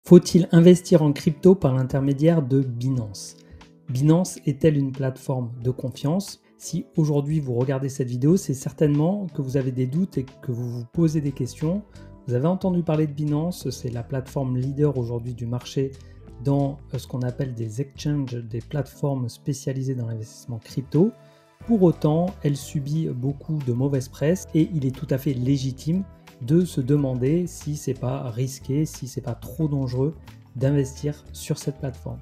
Faut-il investir en crypto par l'intermédiaire de Binance? Binance est-elle une plateforme de confiance? Si aujourd'hui vous regardez cette vidéo, c'est certainement que vous avez des doutes et que vous vous posez des questions. Vous avez entendu parler de Binance, c'est la plateforme leader aujourd'hui du marché dans ce qu'on appelle des exchanges, des plateformes spécialisées dans l'investissement crypto. Pour autant, elle subit beaucoup de mauvaise presse et il est tout à fait légitime de se demander si c'est pas risqué, si c'est pas trop dangereux d'investir sur cette plateforme.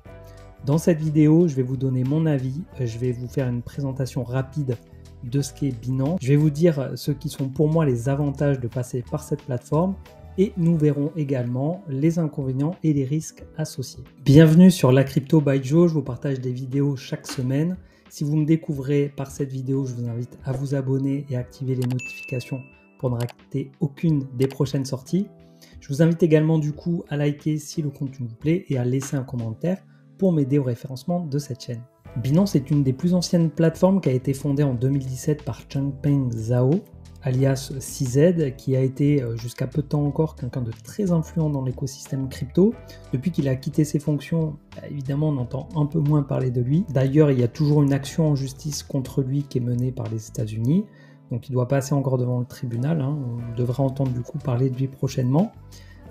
Dans cette vidéo, je vais vous donner mon avis, je vais vous faire une présentation rapide de ce qu'est Binance, je vais vous dire ce qui sont pour moi les avantages de passer par cette plateforme et nous verrons également les inconvénients et les risques associés. Bienvenue sur La Crypto by Joe, je vous partage des vidéos chaque semaine. Si vous me découvrez par cette vidéo, je vous invite à vous abonner et à activer les notifications pour ne rater aucune des prochaines sorties. Je vous invite également du coup à liker si le contenu vous plaît et à laisser un commentaire pour m'aider au référencement de cette chaîne. Binance est une des plus anciennes plateformes qui a été fondée en 2017 par Changpeng Zhao, alias CZ, qui a été jusqu'à peu de temps encore quelqu'un de très influent dans l'écosystème crypto. Depuis qu'il a quitté ses fonctions, évidemment on entend un peu moins parler de lui. D'ailleurs, il y a toujours une action en justice contre lui qui est menée par les États-Unis. Donc il doit passer encore devant le tribunal, on devra entendre du coup parler de lui prochainement.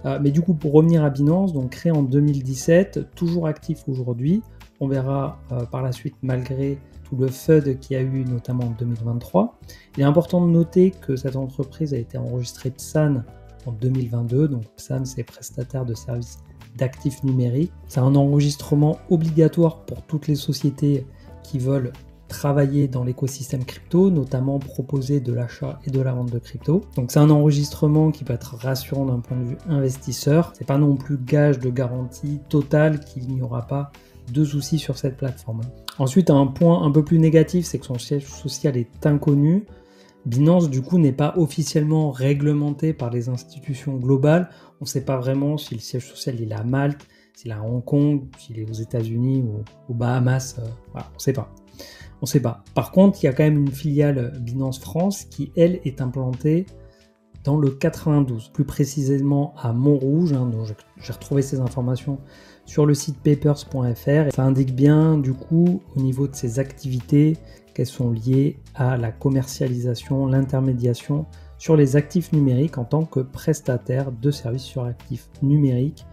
Mais du coup, pour revenir à Binance, donc créé en 2017, toujours actif aujourd'hui, on verra par la suite malgré tout le FUD qu'il y a eu notamment en 2023. Il est important de noter que cette entreprise a été enregistrée PSAN en 2022, donc PSAN c'est prestataire de services d'actifs numériques. C'est un enregistrement obligatoire pour toutes les sociétés qui veulent travailler dans l'écosystème crypto, notamment proposer de l'achat et de la vente de crypto. Donc c'est un enregistrement qui peut être rassurant d'un point de vue investisseur. C'est pas non plus gage de garantie totale qu'il n'y aura pas de soucis sur cette plateforme. Ensuite, un point un peu plus négatif, c'est que son siège social est inconnu. Binance, du coup, n'est pas officiellement réglementé par les institutions globales. On ne sait pas vraiment si le siège social il est à Malte, s'il est à Hong Kong, s'il est aux États-Unis ou aux Bahamas. Voilà, on ne sait pas. On ne sait pas. Par contre, il y a quand même une filiale Binance France qui, elle, est implantée dans le 92, plus précisément à Montrouge. Donc j'ai retrouvé ces informations sur le site papers.fr. Ça indique bien, du coup, au niveau de ses activités, qu'elles sont liées à la commercialisation, l'intermédiation sur les actifs numériques en tant que prestataire de services sur actifs numériques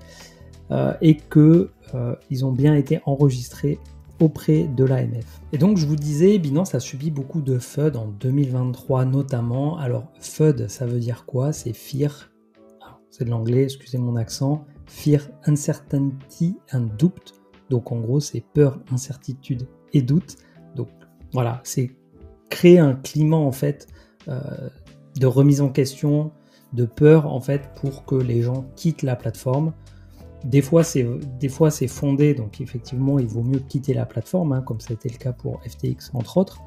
et qu'ils ont bien été enregistrés auprès de l'AMF. Et donc je vous disais, Binance a subi beaucoup de FUD en 2023 notamment. Alors FUD, ça veut dire quoi? C'est Fear, c'est de l'anglais, excusez mon accent, Fear, Uncertainty and Doubt. Donc en gros c'est peur, incertitude et doute. Donc voilà, c'est créer un climat en fait de remise en question, de peur en fait pour que les gens quittent la plateforme. Des fois c'est fondé, donc effectivement il vaut mieux quitter la plateforme, comme ça a été le cas pour FTX entre autres.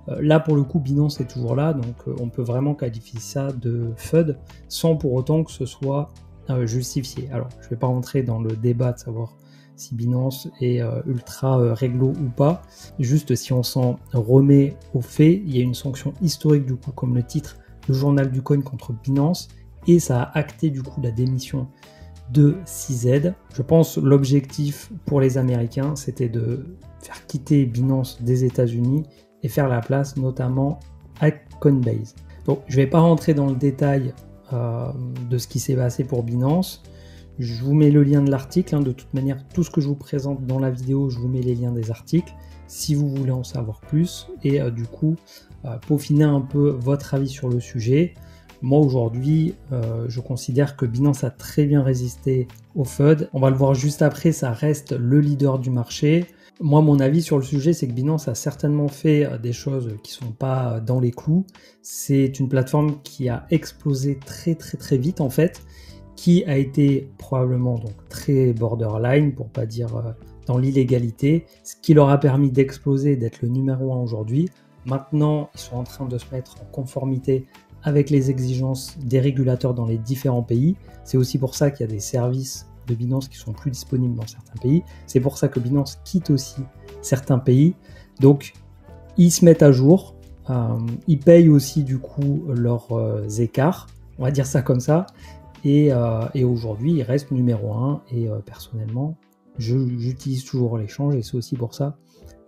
Là pour le coup Binance est toujours là, donc on peut vraiment qualifier ça de FUD sans pour autant que ce soit justifié. Alors je ne vais pas rentrer dans le débat de savoir si Binance est ultra réglo ou pas, juste si on s'en remet aux faits, il y a une sanction historique du coup comme le titre le journal du coin contre Binance et ça a acté du coup la démission de CZ. Je pense l'objectif pour les Américains, c'était de faire quitter Binance des États-Unis et faire la place notamment à Coinbase. Donc je ne vais pas rentrer dans le détail de ce qui s'est passé pour Binance. Je vous mets le lien de l'article. De toute manière, tout ce que je vous présente dans la vidéo, je vous mets les liens des articles si vous voulez en savoir plus et du coup peaufiner un peu votre avis sur le sujet. Moi aujourd'hui, je considère que Binance a très bien résisté au FUD. On va le voir juste après, ça reste le leader du marché. Moi, mon avis sur le sujet, c'est que Binance a certainement fait des choses qui ne sont pas dans les clous. C'est une plateforme qui a explosé très vite en fait, qui a été probablement donc très borderline, pour pas dire dans l'illégalité, ce qui leur a permis d'exploser, d'être le numéro 1 aujourd'hui. Maintenant, ils sont en train de se mettre en conformité avec les exigences des régulateurs dans les différents pays. C'est aussi pour ça qu'il y a des services de Binance qui sont plus disponibles dans certains pays. C'est pour ça que Binance quitte aussi certains pays. Donc, ils se mettent à jour. Ils payent aussi du coup leurs écarts, on va dire ça comme ça. et aujourd'hui il reste numéro 1 et personnellement j'utilise toujours l'échange et c'est aussi pour ça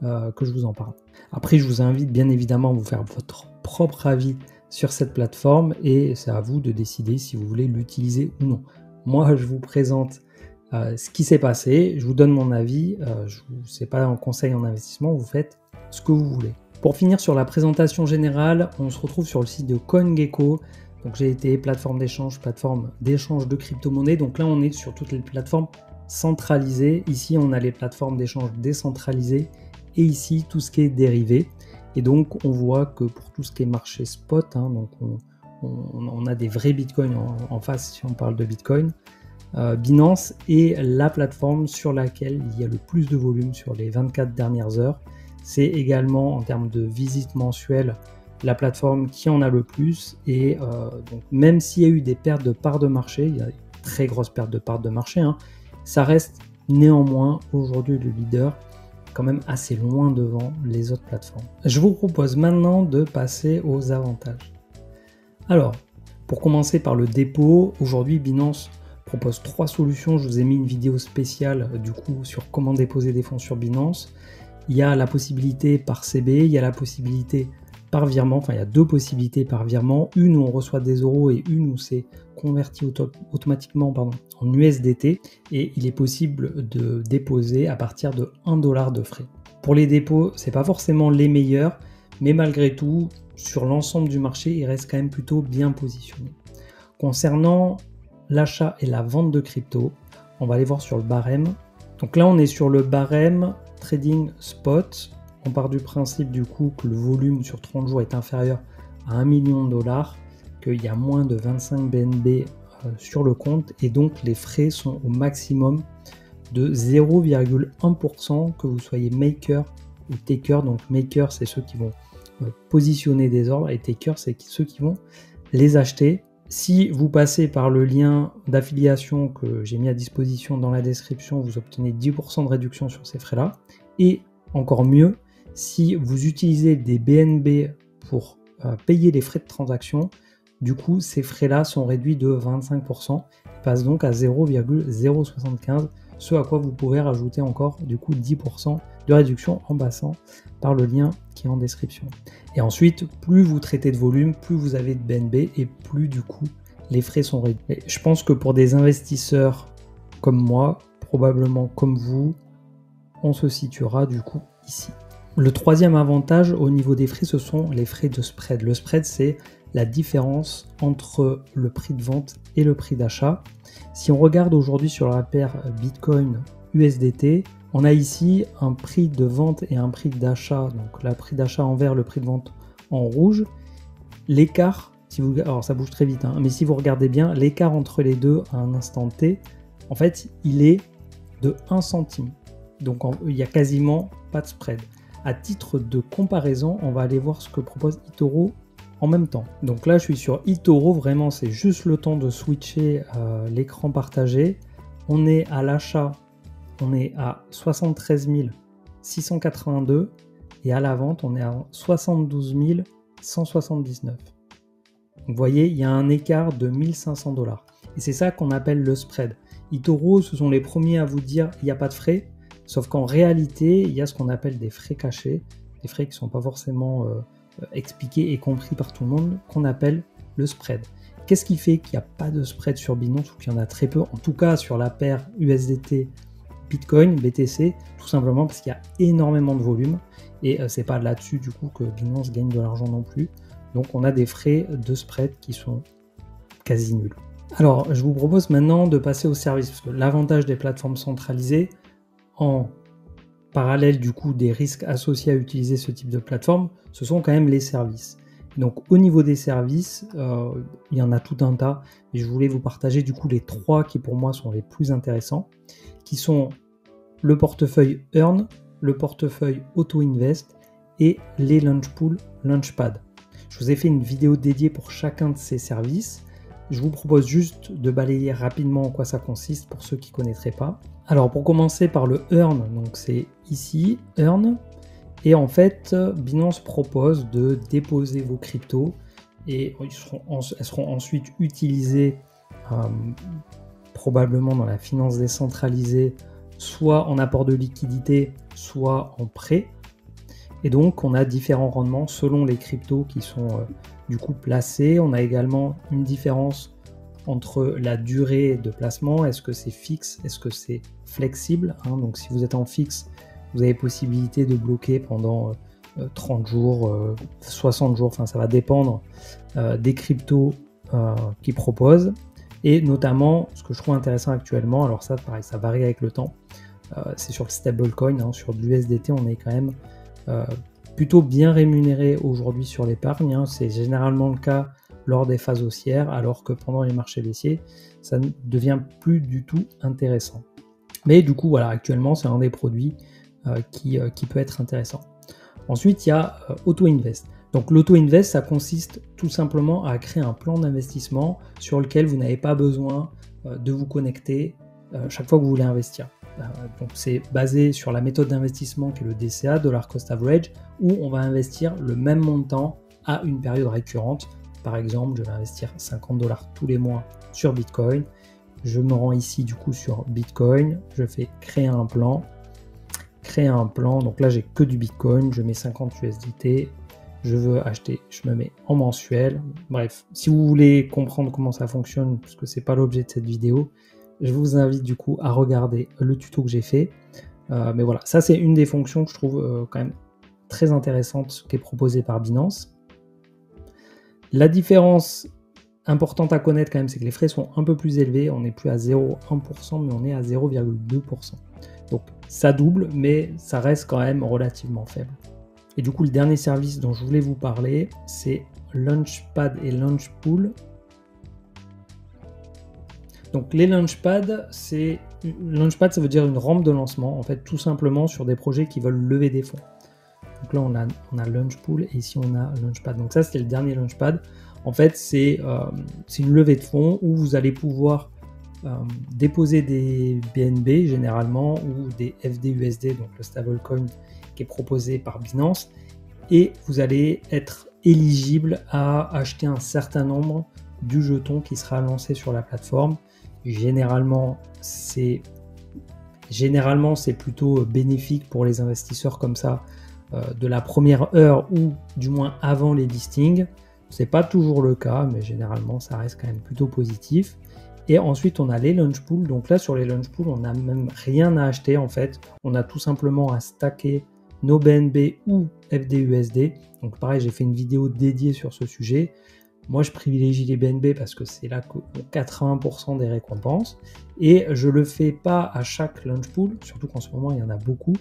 que je vous en parle. Après je vous invite bien évidemment à vous faire votre propre avis sur cette plateforme et c'est à vous de décider si vous voulez l'utiliser ou non. Moi je vous présente ce qui s'est passé, je vous donne mon avis, c'est pas un conseil en investissement, vous faites ce que vous voulez. Pour finir sur la présentation générale, on se retrouve sur le site de CoinGecko. Donc j'ai été plateforme d'échange de crypto-monnaies. Donc là on est sur toutes les plateformes centralisées. Ici on a les plateformes d'échange décentralisées et ici tout ce qui est dérivé. Et donc on voit que pour tout ce qui est marché spot, donc on a des vrais bitcoins en face si on parle de bitcoin. Binance est la plateforme sur laquelle il y a le plus de volume sur les 24 dernières heures. C'est également en termes de visites mensuelles la plateforme qui en a le plus et donc même s'il y a eu des pertes de parts de marché, il y a une très grosse perte de parts de marché, ça reste néanmoins aujourd'hui le leader, quand même assez loin devant les autres plateformes. Je vous propose maintenant de passer aux avantages. Alors, pour commencer par le dépôt, aujourd'hui Binance propose 3 solutions. Je vous ai mis une vidéo spéciale du coup sur comment déposer des fonds sur Binance. Il y a la possibilité par CB, il y a la possibilité par virement, enfin il y a 2 possibilités par virement, une où on reçoit des euros et une où c'est converti automatiquement en USDT et il est possible de déposer à partir de 1 $ de frais. Pour les dépôts, c'est pas forcément les meilleurs, mais malgré tout, sur l'ensemble du marché, il reste quand même plutôt bien positionné. Concernant l'achat et la vente de crypto, on va aller voir sur le barème. Donc là, on est sur le barème trading spot. On part du principe du coup que le volume sur 30 jours est inférieur à 1 million de dollars, qu'il y a moins de 25 BNB sur le compte et donc les frais sont au maximum de 0,1%, que vous soyez maker ou taker. Donc maker, c'est ceux qui vont positionner des ordres et taker, c'est ceux qui vont les acheter. Si vous passez par le lien d'affiliation que j'ai mis à disposition dans la description, vous obtenez 10% de réduction sur ces frais-là. Et encore mieux, si vous utilisez des BNB pour payer les frais de transaction, du coup, ces frais-là sont réduits de 25%, passent donc à 0,075, ce à quoi vous pouvez rajouter encore du coup 10% de réduction en passant par le lien qui est en description. Et ensuite, plus vous traitez de volume, plus vous avez de BNB et plus du coup les frais sont réduits. Et je pense que pour des investisseurs comme moi, probablement comme vous, on se situera du coup ici. Le troisième avantage au niveau des frais, ce sont les frais de spread. Le spread, c'est la différence entre le prix de vente et le prix d'achat. Si on regarde aujourd'hui sur la paire Bitcoin USDT, on a ici un prix de vente et un prix d'achat, donc le prix d'achat en vert, le prix de vente en rouge. L'écart, alors ça bouge très vite, mais si vous regardez bien, l'écart entre les deux à un instant T, en fait, il est de 1 centime. Donc il n'y a quasiment pas de spread. À titre de comparaison, on va aller voir ce que propose eToro en même temps. Donc là, je suis sur eToro, vraiment, c'est juste le temps de switcher l'écran partagé. On est à l'achat, on est à 73 682 et à la vente, on est à 72 179. Donc, vous voyez, il y a un écart de 1500 $. Et c'est ça qu'on appelle le spread. eToro, ce sont les premiers à vous dire il n'y a pas de frais, sauf qu'en réalité, il y a ce qu'on appelle des frais cachés, des frais qui ne sont pas forcément expliqués et compris par tout le monde, qu'on appelle le spread. Qu'est-ce qui fait qu'il n'y a pas de spread sur Binance ou qu'il y en a très peu, en tout cas sur la paire USDT Bitcoin, BTC, tout simplement parce qu'il y a énormément de volume et c'est pas là-dessus du coup que Binance gagne de l'argent non plus. Donc on a des frais de spread qui sont quasi nuls. Alors je vous propose maintenant de passer au service, parce que l'avantage des plateformes centralisées, en parallèle du coup des risques associés à utiliser ce type de plateforme, ce sont quand même les services. Donc au niveau des services, il y en a tout un tas, et je voulais vous partager du coup les 3 qui pour moi sont les plus intéressants, qui sont le portefeuille Earn, le portefeuille Auto Invest et les Launchpool Launchpad. Je vous ai fait une vidéo dédiée pour chacun de ces services. Je vous propose juste de balayer rapidement en quoi ça consiste pour ceux qui ne connaîtraient pas. Alors pour commencer par le Earn, donc c'est ici, Earn. Et en fait, Binance propose de déposer vos cryptos et elles seront ensuite utilisées probablement dans la finance décentralisée, soit en apport de liquidité, soit en prêt. Et donc, on a différents rendements selon les cryptos qui sont du coup placés. On a également une différence entre la durée de placement. Est-ce que c'est fixe? Est-ce que c'est flexible, hein? Donc, si vous êtes en fixe, vous avez possibilité de bloquer pendant 30 jours, 60 jours, enfin, ça va dépendre des cryptos qu'ils proposent. Et notamment, ce que je trouve intéressant actuellement, alors ça, pareil, ça varie avec le temps, c'est sur le stablecoin, hein, sur de l'USDT, on est quand même plutôt bien rémunéré aujourd'hui sur l'épargne, hein. C'est généralement le cas lors des phases haussières, alors que pendant les marchés baissiers, ça ne devient plus du tout intéressant. Mais du coup, voilà, actuellement, c'est un des produits qui peut être intéressant. Ensuite, il y a Auto-Invest. Donc l'Auto-Invest, ça consiste tout simplement à créer un plan d'investissement sur lequel vous n'avez pas besoin de vous connecter chaque fois que vous voulez investir. Donc c'est basé sur la méthode d'investissement qui est le DCA, Dollar Cost Average, où on va investir le même montant à une période récurrente. Par exemple, je vais investir 50 $ tous les mois sur Bitcoin. Je me rends ici du coup sur Bitcoin, je fais créer un plan, donc là j'ai que du Bitcoin, je mets 50 USDT, je veux acheter, je me mets en mensuel. Bref, si vous voulez comprendre comment ça fonctionne, parce que c'est pas l'objet de cette vidéo, je vous invite du coup à regarder le tuto que j'ai fait. Mais voilà, ça c'est une des fonctions que je trouve quand même très intéressante qui est proposée par Binance. La différence importante à connaître quand même, c'est que les frais sont un peu plus élevés. On n'est plus à 0,1%, mais on est à 0,2%. Donc ça double, mais ça reste quand même relativement faible. Et du coup, le dernier service dont je voulais vous parler, c'est Launchpad et Launchpool. Donc les Launchpad, ça veut dire une rampe de lancement, en fait, tout simplement sur des projets qui veulent lever des fonds. Donc là, on a Launchpool et ici, on a Launchpad. Donc ça, c'était le dernier Launchpad. En fait, c'est une levée de fonds où vous allez pouvoir déposer des BNB généralement ou des FDUSD, donc le stablecoin qui est proposé par Binance, et vous allez être éligible à acheter un certain nombre du jeton qui sera lancé sur la plateforme. Généralement, c'est plutôt bénéfique pour les investisseurs comme ça de la première heure ou du moins avant les listings. C'est pas toujours le cas, mais généralement ça reste quand même plutôt positif. Et ensuite on a les Launchpool. Donc là sur les Launchpool, on n'a même rien à acheter en fait. On a tout simplement à stacker nos BNB ou FDUSD. Donc pareil, j'ai fait une vidéo dédiée sur ce sujet. Moi, je privilégie les BNB parce que c'est là que 80% des récompenses. Et je le fais pas à chaque Launchpool, surtout qu'en ce moment, il y en a beaucoup.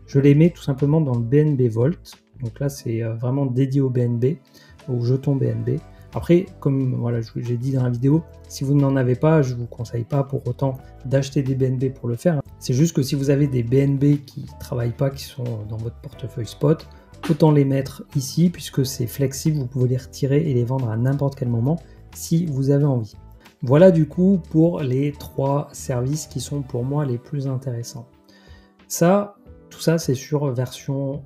Je les mets tout simplement dans le BNB Vault. Donc là, c'est vraiment dédié au BNB, aux jetons BNB. Après, comme voilà, j'ai dit dans la vidéo, si vous n'en avez pas, je ne vous conseille pas pour autant d'acheter des BNB pour le faire. C'est juste que si vous avez des BNB qui ne travaillent pas, qui sont dans votre portefeuille spot, autant les mettre ici puisque c'est flexible, vous pouvez les retirer et les vendre à n'importe quel moment si vous avez envie. Voilà du coup pour les 3 services qui sont pour moi les plus intéressants. Tout ça c'est sur version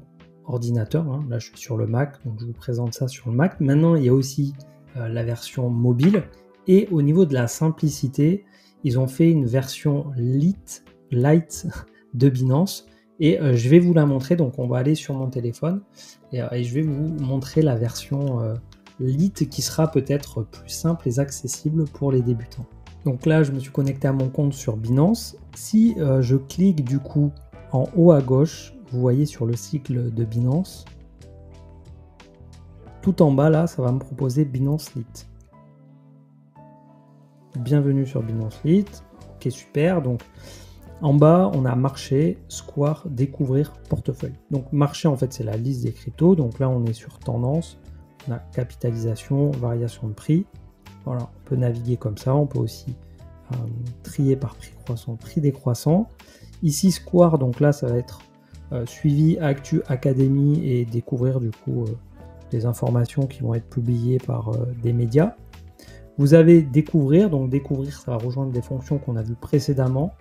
ordinateur, hein. Là je suis sur le Mac, donc je vous présente ça sur le Mac. Maintenant il y a aussi la version mobile, et au niveau de la simplicité, ils ont fait une version Lite de Binance. Et je vais vous la montrer, donc on va aller sur mon téléphone et je vais vous montrer la version Lite qui sera peut-être plus simple et accessible pour les débutants. Donc là, je me suis connecté à mon compte sur Binance. Si je clique du coup en haut à gauche, vous voyez sur le cycle de Binance, tout en bas là, ça va me proposer Binance Lite. Bienvenue sur Binance Lite. Ok, super. Donc en bas, on a marché, square, découvrir, portefeuille. Donc marché, en fait, c'est la liste des cryptos. Donc là, on est sur tendance, on a capitalisation, variation de prix. Voilà, on peut naviguer comme ça. On peut aussi trier par prix croissant, prix décroissant. Ici, square, donc là, ça va être suivi, actu, académie et découvrir du coup les informations qui vont être publiées par des médias. Vous avez découvrir, donc découvrir, ça va rejoindre des fonctions qu'on a vues précédemment.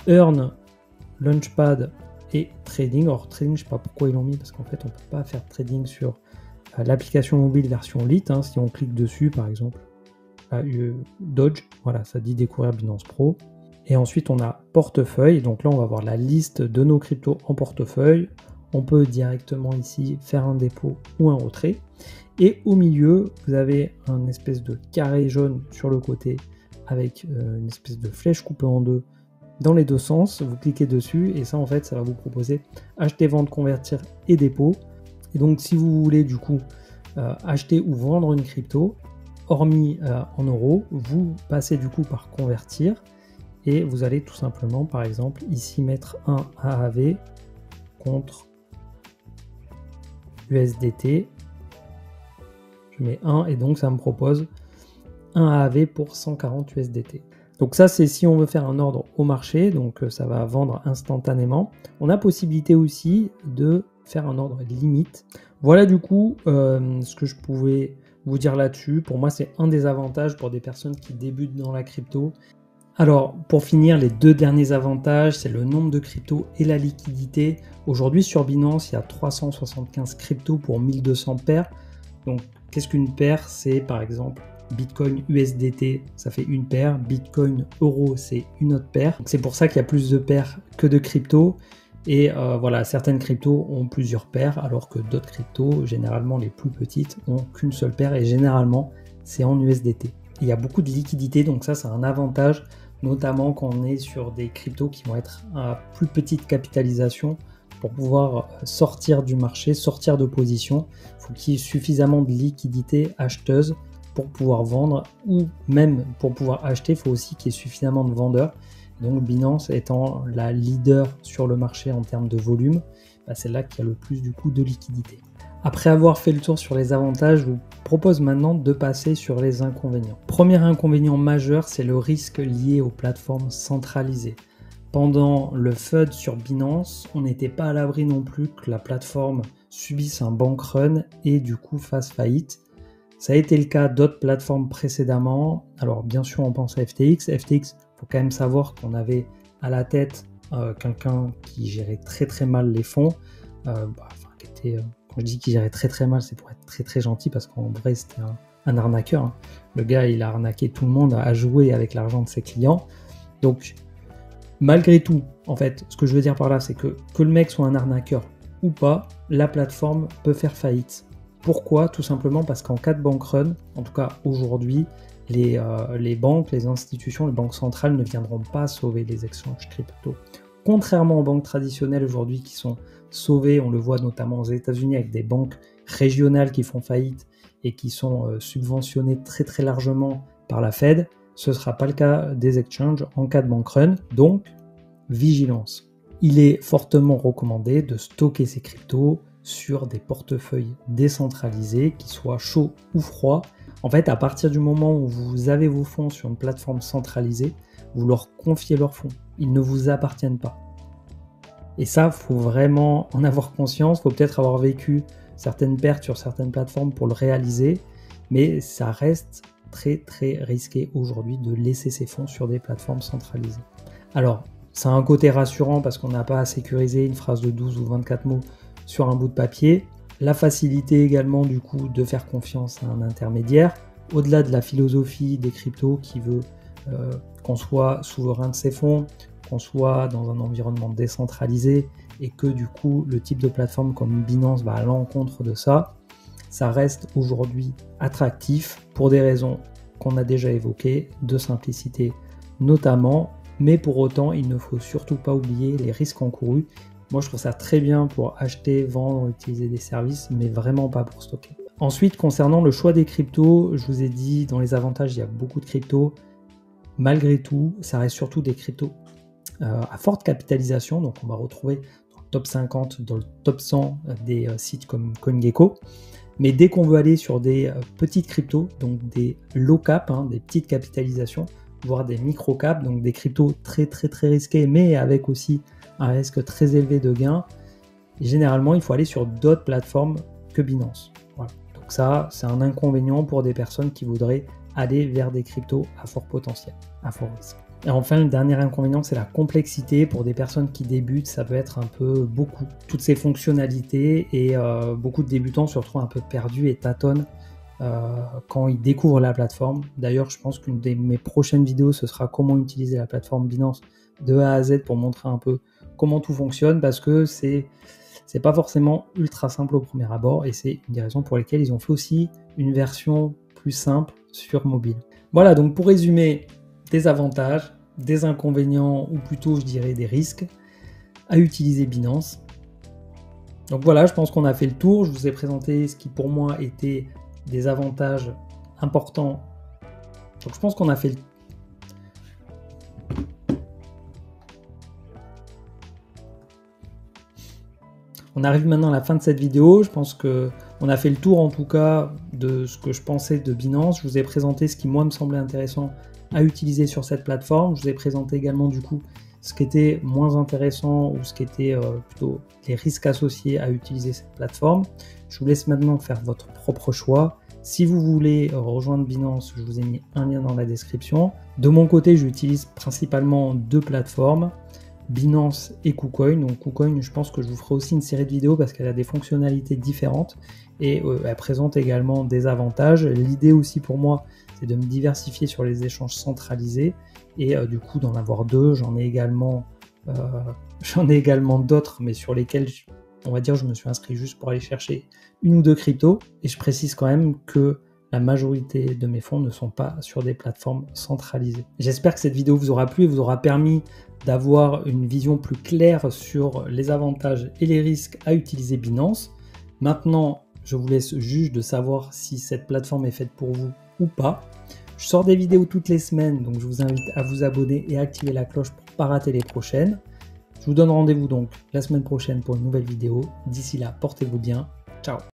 Earn, Launchpad et Trading. Alors Trading, je ne sais pas pourquoi ils l'ont mis, parce qu'en fait on ne peut pas faire Trading sur l'application mobile version Lite. Hein. Si on clique dessus par exemple, Dodge, voilà, ça dit découvrir Binance Pro. Et ensuite, on a portefeuille. Donc là, on va voir la liste de nos cryptos en portefeuille. On peut directement ici faire un dépôt ou un retrait. Et au milieu, vous avez un espèce de carré jaune sur le côté avec une espèce de flèche coupée en deux dans les deux sens. Vous cliquez dessus et ça, en fait, ça va vous proposer acheter, vendre, convertir et dépôt. Et donc, si vous voulez du coup acheter ou vendre une crypto, hormis en euros, vous passez du coup par convertir et vous allez tout simplement, par exemple, ici mettre un AAV contre USDT. Je mets 1 et donc ça me propose un AAV pour 140 USDT. Donc ça, c'est si on veut faire un ordre au marché, donc ça va vendre instantanément. On a possibilité aussi de faire un ordre limite. Voilà du coup ce que je pouvais vous dire là-dessus. Pour moi, c'est un des avantages pour des personnes qui débutent dans la crypto. Alors, pour finir, les deux derniers avantages, c'est le nombre de cryptos et la liquidité. Aujourd'hui, sur Binance, il y a 375 cryptos pour 1200 paires. Donc, qu'est-ce qu'une paire? C'est par exemple Bitcoin USDT, ça fait une paire. Bitcoin Euro, c'est une autre paire. C'est pour ça qu'il y a plus de paires que de cryptos. Et voilà, certaines cryptos ont plusieurs paires, alors que d'autres cryptos, généralement les plus petites, ont qu'une seule paire. Et généralement, c'est en USDT. Il y a beaucoup de liquidité, donc ça, c'est un avantage, notamment quand on est sur des cryptos qui vont être à plus petite capitalisation. Pour pouvoir sortir du marché, sortir de position, il faut qu'il y ait suffisamment de liquidité acheteuse pour pouvoir vendre, ou même pour pouvoir acheter, il faut aussi qu'il y ait suffisamment de vendeurs. Donc Binance étant la leader sur le marché en termes de volume, c'est là qu'il y a le plus du coup de liquidité. Après avoir fait le tour sur les avantages, je vous propose maintenant de passer sur les inconvénients. Premier inconvénient majeur, c'est le risque lié aux plateformes centralisées. Pendant le FUD sur Binance, on n'était pas à l'abri non plus que la plateforme subisse un bank run et du coup fasse faillite. Ça a été le cas d'autres plateformes précédemment. Alors bien sûr, on pense à FTX. FTX, il faut quand même savoir qu'on avait à la tête quelqu'un qui gérait très mal les fonds. Quand je dis qu'il gérait très mal, c'est pour être très gentil parce qu'en vrai, c'était un arnaqueur. Hein. Le gars, il a arnaqué tout le monde, a joué avec l'argent de ses clients. Donc, malgré tout, en fait, ce que je veux dire par là, c'est que le mec soit un arnaqueur ou pas, la plateforme peut faire faillite. Pourquoi? Tout simplement parce qu'en cas de bank run, en tout cas aujourd'hui, les banques, les institutions, les banques centrales ne viendront pas sauver les exchanges crypto. Contrairement aux banques traditionnelles aujourd'hui qui sont sauvées, on le voit notamment aux États-Unis avec des banques régionales qui font faillite et qui sont subventionnées très largement par la Fed, ce ne sera pas le cas des exchanges en cas de bank run, donc vigilance. Il est fortement recommandé de stocker ces cryptos sur des portefeuilles décentralisés, qui soient chauds ou froids. En fait, à partir du moment où vous avez vos fonds sur une plateforme centralisée, vous leur confiez leurs fonds. Ils ne vous appartiennent pas. Et ça, il faut vraiment en avoir conscience. Il faut peut-être avoir vécu certaines pertes sur certaines plateformes pour le réaliser, mais ça reste très risqué aujourd'hui de laisser ses fonds sur des plateformes centralisées. Alors, ça a un côté rassurant parce qu'on n'a pas à sécuriser une phrase de 12 ou 24 mots sur un bout de papier. La facilité également du coup de faire confiance à un intermédiaire, au-delà de la philosophie des cryptos qui veut qu'on soit souverain de ses fonds, qu'on soit dans un environnement décentralisé et que du coup le type de plateforme comme Binance va à l'encontre de ça. Ça reste aujourd'hui attractif pour des raisons qu'on a déjà évoquées, de simplicité notamment, mais pour autant il ne faut surtout pas oublier les risques encourus. Moi je trouve ça très bien pour acheter, vendre, utiliser des services, mais vraiment pas pour stocker. Ensuite, concernant le choix des cryptos, je vous ai dit dans les avantages il y a beaucoup de cryptos. Malgré tout, ça reste surtout des cryptos à forte capitalisation, donc on va retrouver dans le top 50, dans le top 100 des sites comme CoinGecko. Mais dès qu'on veut aller sur des petites cryptos, donc des low cap, des petites capitalisations, voire des micro cap, donc des cryptos très risqués, mais avec aussi un risque très élevé de gain, généralement il faut aller sur d'autres plateformes que Binance. Voilà. Donc ça, c'est un inconvénient pour des personnes qui voudraient aller vers des cryptos à fort potentiel, à fort risque. Et enfin, le dernier inconvénient, c'est la complexité. Pour des personnes qui débutent, ça peut être un peu beaucoup. Toutes ces fonctionnalités et beaucoup de débutants se retrouvent un peu perdus et tâtonnent quand ils découvrent la plateforme. D'ailleurs, je pense qu'une de mes prochaines vidéos, ce sera comment utiliser la plateforme Binance de A à Z pour montrer un peu comment tout fonctionne, parce que c'est pas forcément ultra simple au premier abord, et c'est une des raisons pour lesquelles ils ont fait aussi une version plus simple sur mobile. Voilà, donc pour résumer, des avantages, des inconvénients, ou plutôt je dirais des risques à utiliser Binance. Donc voilà, je pense qu'on a fait le tour. Je vous ai présenté ce qui pour moi était des avantages importants. Donc je pense qu'on a fait le On arrive maintenant à la fin de cette vidéo. Je pense qu'on a fait le tour en tout cas de ce que je pensais de Binance. Je vous ai présenté ce qui moi me semblait intéressant à utiliser sur cette plateforme. Je vous ai présenté également du coup ce qui était moins intéressant ou ce qui était plutôt les risques associés à utiliser cette plateforme. Je vous laisse maintenant faire votre propre choix. Si vous voulez rejoindre Binance, je vous ai mis un lien dans la description. De mon côté, j'utilise principalement deux plateformes, Binance et KuCoin. Donc KuCoin, je pense que je vous ferai aussi une série de vidéos parce qu'elle a des fonctionnalités différentes et elle présente également des avantages. L'idée aussi pour moi, c'est de me diversifier sur les échanges centralisés et du coup d'en avoir deux. J'en ai également d'autres, mais sur lesquels on va dire je me suis inscrit juste pour aller chercher une ou deux cryptos. Et je précise quand même que la majorité de mes fonds ne sont pas sur des plateformes centralisées. J'espère que cette vidéo vous aura plu et vous aura permis d'avoir une vision plus claire sur les avantages et les risques à utiliser Binance. Maintenant, je vous laisse juge de savoir si cette plateforme est faite pour vous ou pas. Je sors des vidéos toutes les semaines, donc je vous invite à vous abonner et à activer la cloche pour ne pas rater les prochaines. Je vous donne rendez-vous donc la semaine prochaine pour une nouvelle vidéo. D'ici là, portez-vous bien. Ciao.